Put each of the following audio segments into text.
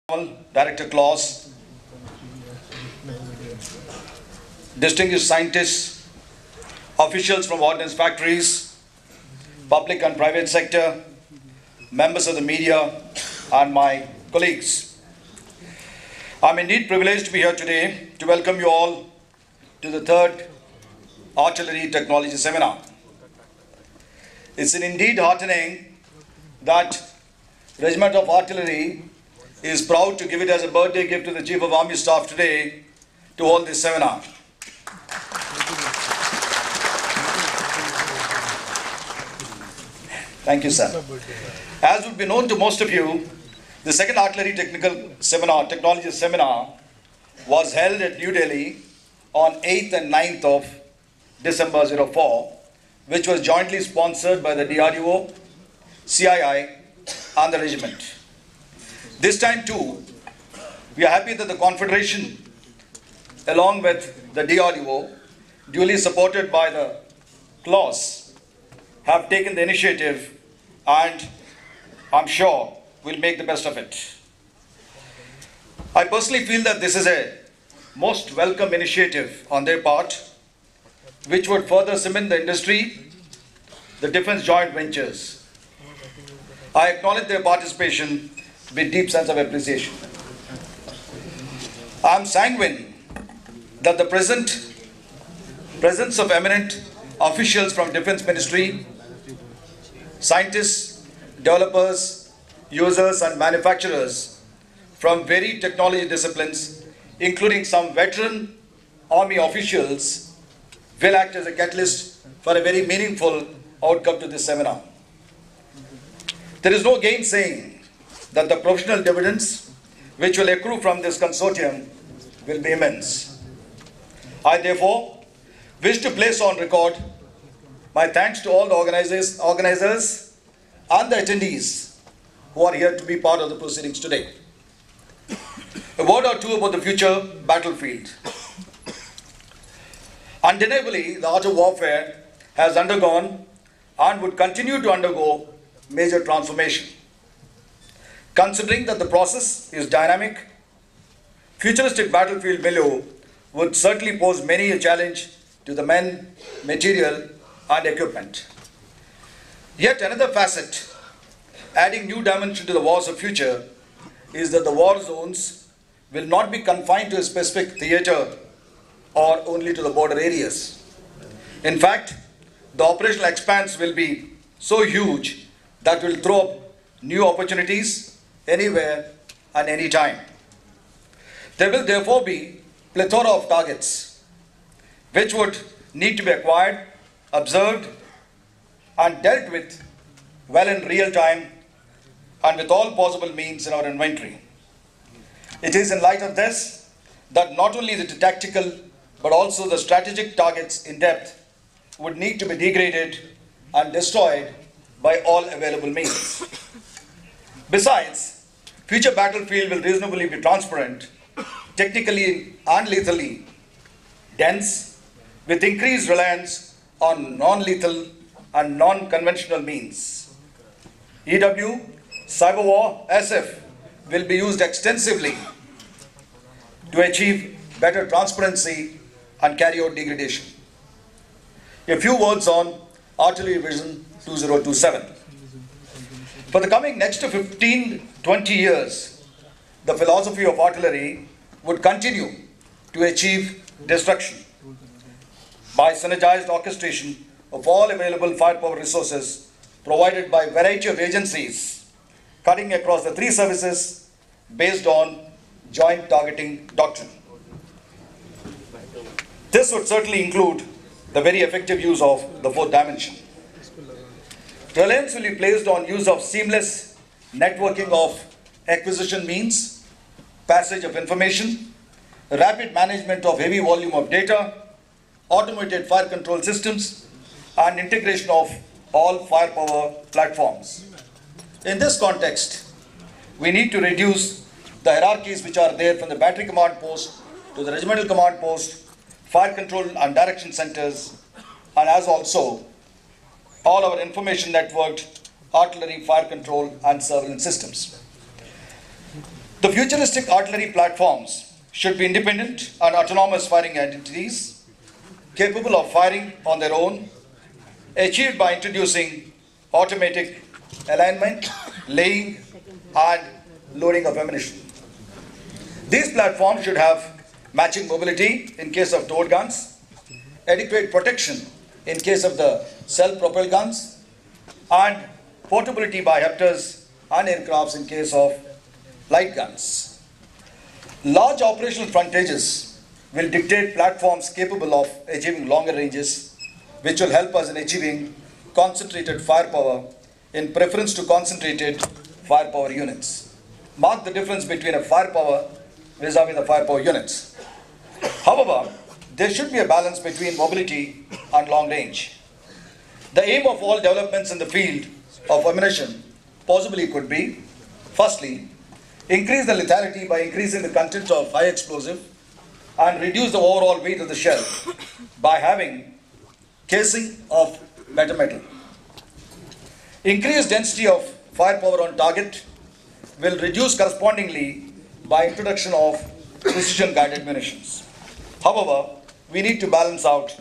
Director Claus, distinguished scientists, officials from ordnance factories, public and private sector, members of the media, and my colleagues. I'm indeed privileged to be here today to welcome you all to the third Artillery Technology Seminar. It's indeed heartening that Regiment of Artillery is proud to give it as a birthday gift to the Chief of Army Staff today to hold this seminar. Thank you, sir. As would be known to most of you, the second Artillery Technology Seminar was held at New Delhi on 8th and 9th of December 04, which was jointly sponsored by the DRDO, CII, and the regiment. This time too, we are happy that the Confederation, along with the DRDO, duly supported by the Claus, have taken the initiative, and I'm sure we'll make the best of it. I personally feel that this is a most welcome initiative on their part, which would further cement the industry, the defense joint ventures. I acknowledge their participation with deep sense of appreciation. I am sanguine that the presence of eminent officials from Defense Ministry, scientists, developers, users and manufacturers from varied technology disciplines, including some veteran Army officials, will act as a catalyst for a very meaningful outcome to this seminar. There is no gainsaying that the professional dividends which will accrue from this consortium will be immense. I therefore wish to place on record my thanks to all the organizers and the attendees who are here to be part of the proceedings today. A word or two about the future battlefield. Undeniably, the art of warfare has undergone and would continue to undergo major transformation. Considering that the process is dynamic, futuristic battlefield milieu would certainly pose many a challenge to the men, material, and equipment. Yet another facet, adding new dimension to the wars of future, is that the war zones will not be confined to a specific theater or only to the border areas. In fact, the operational expanse will be so huge that will throw up new opportunities anywhere and any time. There will therefore be plethora of targets which would need to be acquired, observed, and dealt with well in real time and with all possible means in our inventory. It is in light of this that not only the tactical but also the strategic targets in depth would need to be degraded and destroyed by all available means. Besides, future battlefield will reasonably be transparent, technically and lethally dense, with increased reliance on non-lethal and non-conventional means. EW, cyber war, SF will be used extensively to achieve better transparency and carry out degradation. A few words on Artillery Vision 2027. For the coming next 15-20 years, the philosophy of artillery would continue to achieve destruction by synergized orchestration of all available firepower resources provided by a variety of agencies cutting across the three services based on joint targeting doctrine. This would certainly include the very effective use of the fourth dimension. Reliance will be placed on use of seamless networking of acquisition means, passage of information, rapid management of heavy volume of data, automated fire control systems, and integration of all firepower platforms. In this context, we need to reduce the hierarchies which are there from the battery command post to the regimental command post, fire control and direction centers, and as also all our information networked artillery, fire control, and surveillance systems. The futuristic artillery platforms should be independent and autonomous firing entities capable of firing on their own, achieved by introducing automatic alignment, laying, and loading of ammunition. These platforms should have matching mobility in case of towed guns, adequate protection in case of the self-propelled guns, and portability by Hepters and aircrafts in case of light guns. Large operational frontages will dictate platforms capable of achieving longer ranges, which will help us in achieving concentrated firepower in preference to concentrated firepower units. Mark the difference between a firepower vis-a-vis the firepower units. However, there should be a balance between mobility and long range. The aim of all developments in the field of ammunition possibly could be, firstly, increase the lethality by increasing the content of high explosive and reduce the overall weight of the shell by having casing of better metal. Increased density of firepower on target will reduce correspondingly by introduction of precision guided munitions. However, we need to balance out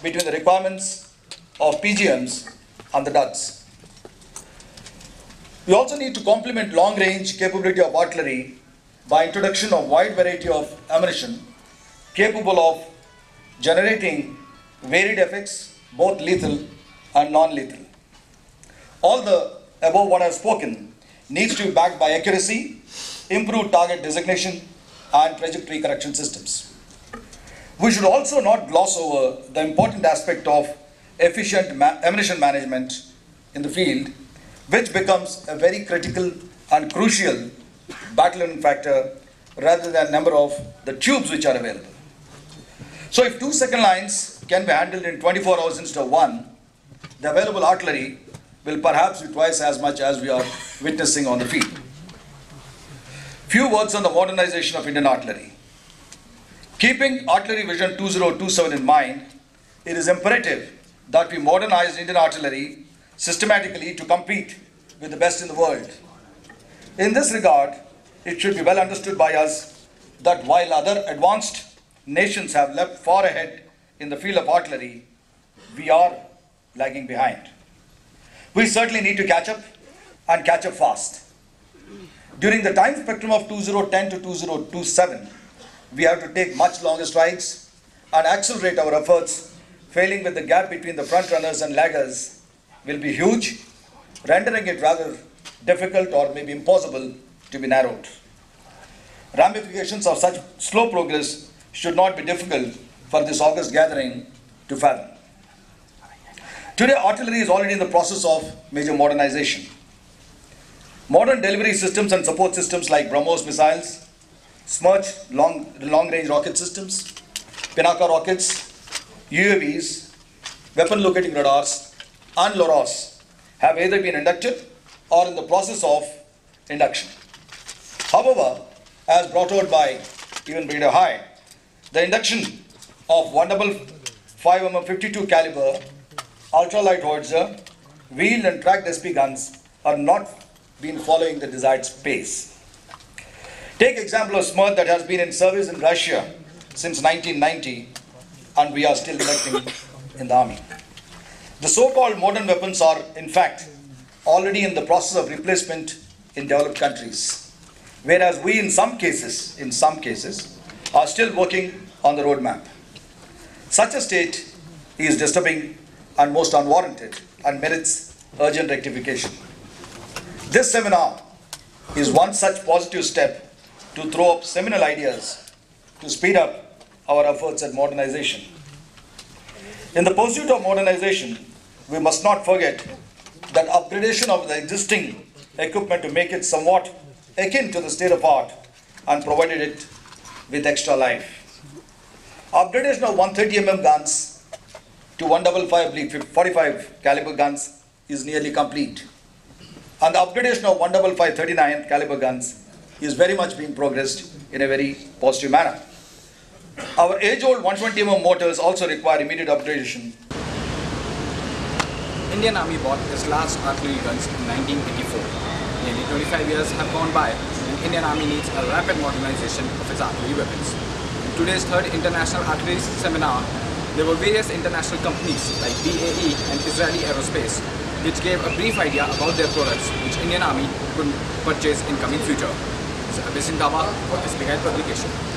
between the requirements of PGMs and the DUDs. We also need to complement long range capability of artillery by introduction of wide variety of ammunition capable of generating varied effects, both lethal and non-lethal. All the above what I have spoken needs to be backed by accuracy, improved target designation, and trajectory correction systems. We should also not gloss over the important aspect of efficient ammunition management in the field, which becomes a very critical and crucial battle-winning factor rather than number of the tubes which are available. So if 2 second lines can be handled in 24 hours instead of 1, the available artillery will perhaps be twice as much as we are witnessing on the field. Few words on the modernization of Indian artillery. Keeping Artillery Vision 2027 in mind, it is imperative that we modernize Indian artillery systematically to compete with the best in the world. In this regard, it should be well understood by us that while other advanced nations have leapt far ahead in the field of artillery, we are lagging behind. We certainly need to catch up and catch up fast. During the time spectrum of 2010 to 2027, we have to take much longer strides and accelerate our efforts, failing with the gap between the front runners and laggers will be huge, rendering it rather difficult or maybe impossible to be narrowed. Ramifications of such slow progress should not be difficult for this august gathering to fathom. Today, artillery is already in the process of major modernization. Modern delivery systems and support systems like BrahMos missiles, Smerch long-range rocket systems, Pinaka rockets, UAVs, weapon locating radars, and LORAS have either been inducted or in the process of induction. However, as brought out by even Brigadier High, the induction of 155mm 52 caliber ultralight howitzer, wheeled and tracked SP guns are not been following the desired pace. Take example of Smerch that has been in service in Russia since 1990 and we are still inducting in the army. The so-called modern weapons are in fact already in the process of replacement in developed countries, whereas we in some cases are still working on the roadmap. Such a state is disturbing and most unwarranted and merits urgent rectification. This seminar is one such positive step to throw up seminal ideas to speed up our efforts at modernization. In the pursuit of modernization, we must not forget that upgradation of the existing equipment to make it somewhat akin to the state of art and provided it with extra life. Upgradation of 130mm guns to 155 45 caliber guns is nearly complete. And the upgradation of 155 39 caliber guns is very much being progressed in a very positive manner. Our age-old 120mm motors also require immediate upgradation. Indian Army bought its last artillery guns in 1984. Nearly 25 years have gone by and Indian Army needs a rapid modernization of its artillery weapons. In today's third International Artillery Seminar, there were various international companies like BAE and Israeli Aerospace, which gave a brief idea about their products which Indian Army could purchase in coming future. This is Abhay Singh Daba for SB Guide Publication.